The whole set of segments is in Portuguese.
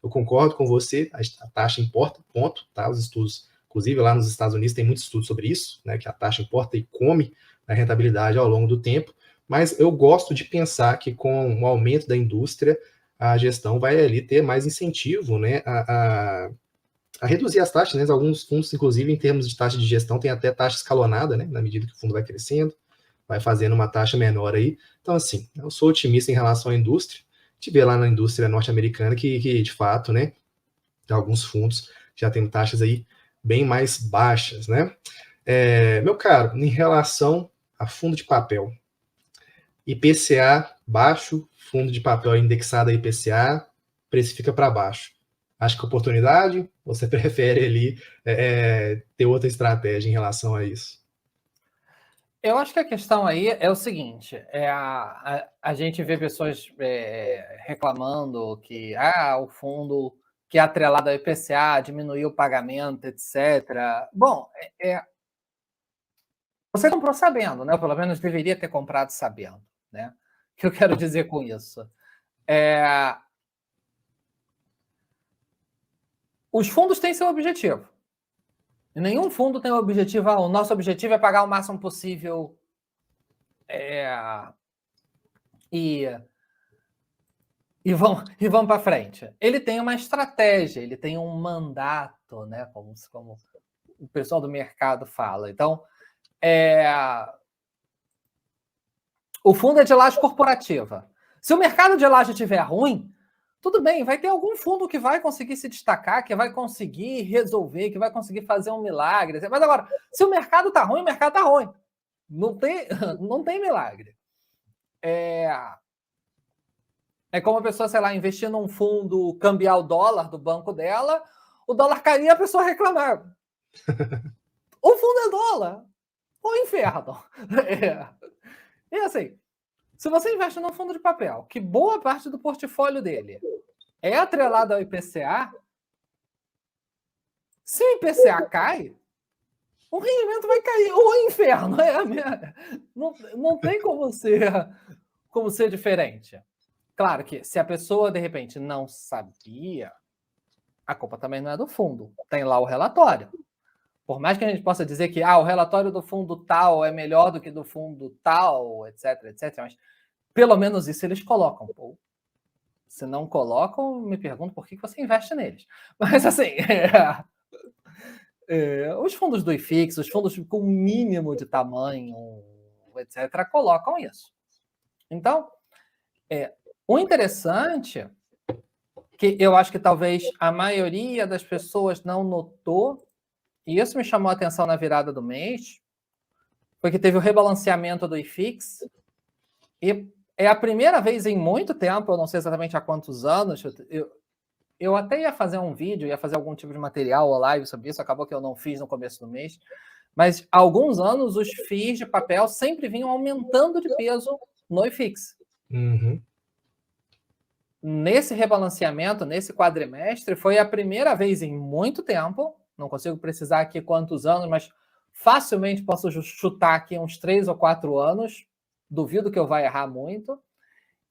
eu concordo com você, a taxa importa, ponto, tá? Os estudos, inclusive lá nos Estados Unidos tem muitos estudos sobre isso, né, que a taxa importa e come a rentabilidade ao longo do tempo, mas eu gosto de pensar que com o aumento da indústria, a gestão vai ali ter mais incentivo, né, a reduzir as taxas, né? Alguns fundos, inclusive, em termos de taxa de gestão, tem até taxa escalonada, né? Na medida que o fundo vai crescendo, vai fazendo uma taxa menor aí. Então, assim, eu sou otimista em relação à indústria. A gente vê lá na indústria norte-americana que, de fato, né, alguns fundos já têm taxas aí bem mais baixas, né? Meu caro, em relação a fundo de papel, IPCA baixo, fundo de papel indexado a IPCA, precifica para baixo. Acho que oportunidade, você prefere ali ter outra estratégia em relação a isso? Eu acho que a questão aí é o seguinte, a gente vê pessoas reclamando que o fundo que é atrelado ao IPCA diminuiu o pagamento, etc. Bom, você comprou sabendo, né? Pelo menos deveria ter comprado sabendo, né? O que eu quero dizer com isso? Os fundos têm seu objetivo. Nenhum fundo tem o objetivo, o nosso objetivo é pagar o máximo possível e vão para frente. Ele tem uma estratégia, ele tem um mandato, né? Como o pessoal do mercado fala. Então, o fundo é de laje corporativa. Se o mercado de laje estiver ruim, tudo bem, vai ter algum fundo que vai conseguir se destacar, que vai conseguir resolver, que vai conseguir fazer um milagre. Mas agora, se o mercado está ruim, o mercado está ruim. Não tem milagre. É como a pessoa, sei lá, investir num fundo cambial dólar do banco dela, o dólar cair e a pessoa reclamar. O fundo é dólar. O inferno. E assim, se você investe num fundo de papel, que boa parte do portfólio dele é atrelado ao IPCA, se o IPCA cai, o rendimento vai cair. O inferno. Não tem como ser diferente. Claro que se a pessoa, de repente, não sabia, a culpa também não é do fundo. Tem lá o relatório. Por mais que a gente possa dizer que o relatório do fundo tal é melhor do que do fundo tal, etc, etc, mas pelo menos isso eles colocam. Ou, se não colocam, me pergunto por que você investe neles. Mas assim, os fundos do IFIX, os fundos com mínimo de tamanho, etc, colocam isso. Então, o interessante, que eu acho que talvez a maioria das pessoas não notou, e isso me chamou a atenção na virada do mês, foi que teve o rebalanceamento do IFIX, e é a primeira vez em muito tempo, eu não sei exatamente há quantos anos, eu até ia fazer um vídeo, ia fazer algum tipo de material ou live sobre isso, acabou que eu não fiz no começo do mês, mas há alguns anos os FIIs de papel sempre vinham aumentando de peso no IFIX. Uhum. Nesse rebalanceamento, nesse quadrimestre, foi a primeira vez em muito tempo, não consigo precisar aqui quantos anos, mas facilmente posso chutar aqui uns 3 ou 4 anos, duvido que eu vá errar muito,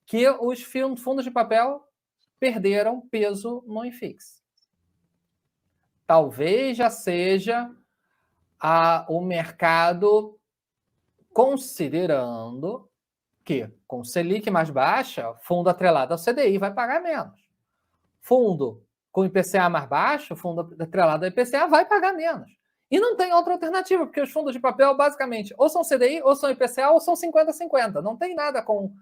que os fundos de papel perderam peso no IFIX. Talvez já seja o mercado considerando que, com Selic mais baixa, fundo atrelado ao CDI vai pagar menos. Fundo com IPCA mais baixo, fundo atrelado ao IPCA vai pagar menos. E não tem outra alternativa, porque os fundos de papel, basicamente, ou são CDI, ou são IPCA, ou são 50-50. Não tem nada com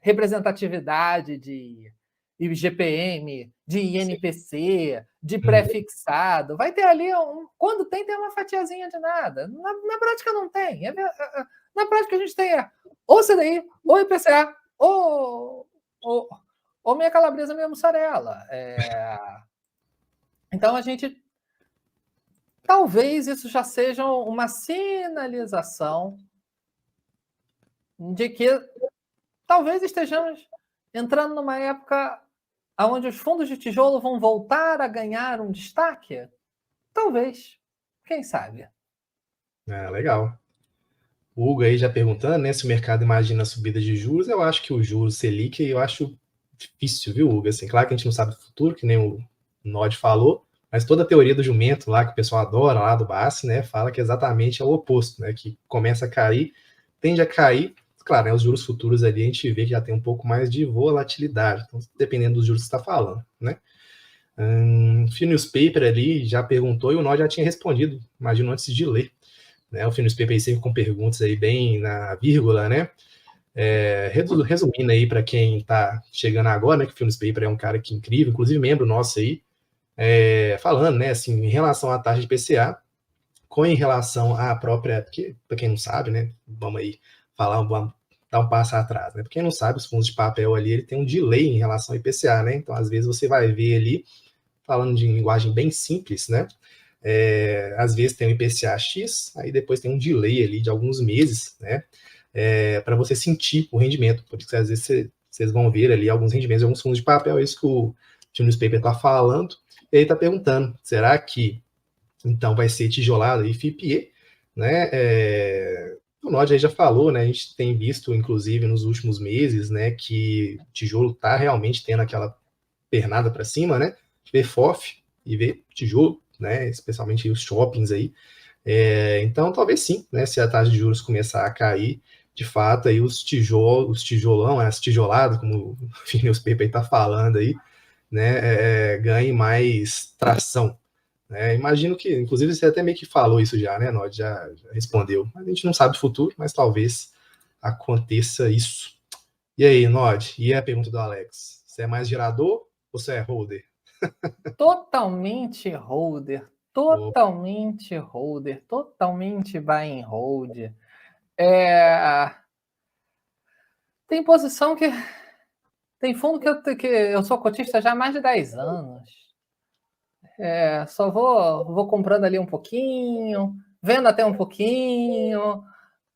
representatividade de IGPM, de INPC, de pré-fixado. Vai ter ali, quando tem uma fatiazinha de nada. Na prática não tem. Na prática a gente tem ou CDI, ou IPCA, ou minha calabresa, minha mussarela. Então a gente... Talvez isso já seja uma sinalização de que talvez estejamos entrando numa época onde os fundos de tijolo vão voltar a ganhar um destaque? Talvez. Quem sabe? Legal. O Hugo aí já perguntando, né, se o mercado imagina a subida de juros. Eu acho que o juros Selic, eu acho difícil, viu, Hugo? Assim, claro que a gente não sabe o futuro, que nem o Nod falou, mas toda a teoria do jumento lá, que o pessoal adora, lá do Bassi, né, fala que exatamente é o oposto, né, que começa a cair, tende a cair, claro, né, os juros futuros ali a gente vê que já tem um pouco mais de volatilidade, então, dependendo dos juros que você está falando, né. Phil Newspaper ali já perguntou e o Nod já tinha respondido, imagino antes de ler, né, o Phil Newspaper aí sempre com perguntas aí bem na vírgula, né. Resumindo aí para quem está chegando agora, né, que o Phil Newspaper é um cara que incrível, inclusive membro nosso aí, falando, né, assim, em relação à taxa de PCA, em relação à própria, porque, para quem não sabe, né, vamos aí vamos dar um passo atrás, né, para quem não sabe, os fundos de papel ali, ele tem um delay em relação ao IPCA, né, então às vezes você vai ver ali, falando de linguagem bem simples, né, às vezes tem um IPCA X, aí depois tem um delay ali de alguns meses, né, para você sentir o rendimento, por isso que às vezes vocês vão ver ali alguns rendimentos de alguns fundos de papel, é isso que o Newspaper está falando, e ele está perguntando, será que então vai ser tijolado e FIPE, né? O Nod aí já falou, né? A gente tem visto, inclusive, nos últimos meses, né, que o tijolo está realmente tendo aquela pernada para cima, né? Vê FOF e vê tijolo, né? Especialmente os shoppings aí. Então, talvez sim, né? Se a taxa de juros começar a cair, de fato, aí os tijolão, as tijoladas, como o Newspaper está falando aí, né? Ganhe mais tração. Imagino que, inclusive, você até meio que falou isso já, né, Nod? Já respondeu. A gente não sabe o futuro, mas talvez aconteça isso. E aí, Nod? E a pergunta do Alex? Você é mais gerador ou você é holder? Totalmente holder. Totalmente holder. Totalmente buy and hold. Tem posição que... Tem fundo que eu sou cotista já há mais de 10 anos. Só vou comprando ali um pouquinho, vendo até um pouquinho,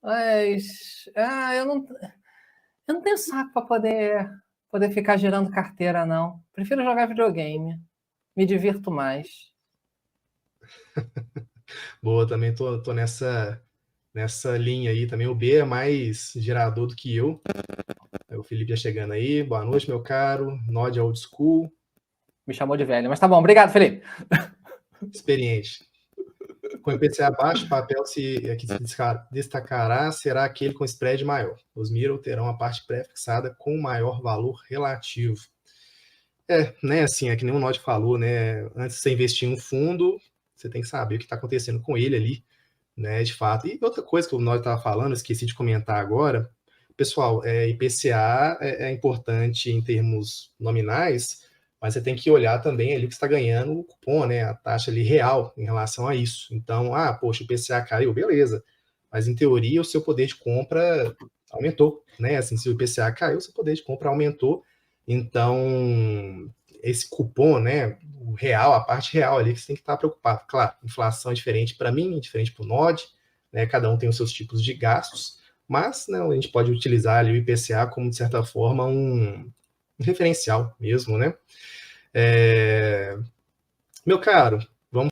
mas eu não tenho saco para poder ficar girando carteira, não. Prefiro jogar videogame. Me divirto mais. Boa, também tô nessa linha aí também. O B é mais gerador do que eu. O Felipe já chegando aí. Boa noite, meu caro. Nod Old School. Me chamou de velho, mas tá bom. Obrigado, Felipe. Experiente. Com IPCA baixo, o papel que se destacará será aquele com spread maior. Os Miro terão a parte pré-fixada com maior valor relativo. Né, assim, é que nem o Nod falou, né, antes de você investir em um fundo, você tem que saber o que está acontecendo com ele ali, né, de fato. E outra coisa que o Nod estava falando, esqueci de comentar agora, pessoal, IPCA é importante em termos nominais, mas você tem que olhar também ali que está ganhando o cupom, né, a taxa ali real em relação a isso. Então, poxa, o IPCA caiu, beleza, mas em teoria o seu poder de compra aumentou, né, assim, se o IPCA caiu, o seu poder de compra aumentou, então esse cupom, né, o real, a parte real ali que você tem que estar preocupado. Claro, inflação é diferente para mim, diferente para o Nod, né, cada um tem os seus tipos de gastos, mas a gente pode utilizar ali o IPCA como, de certa forma, um referencial mesmo, né? Meu caro,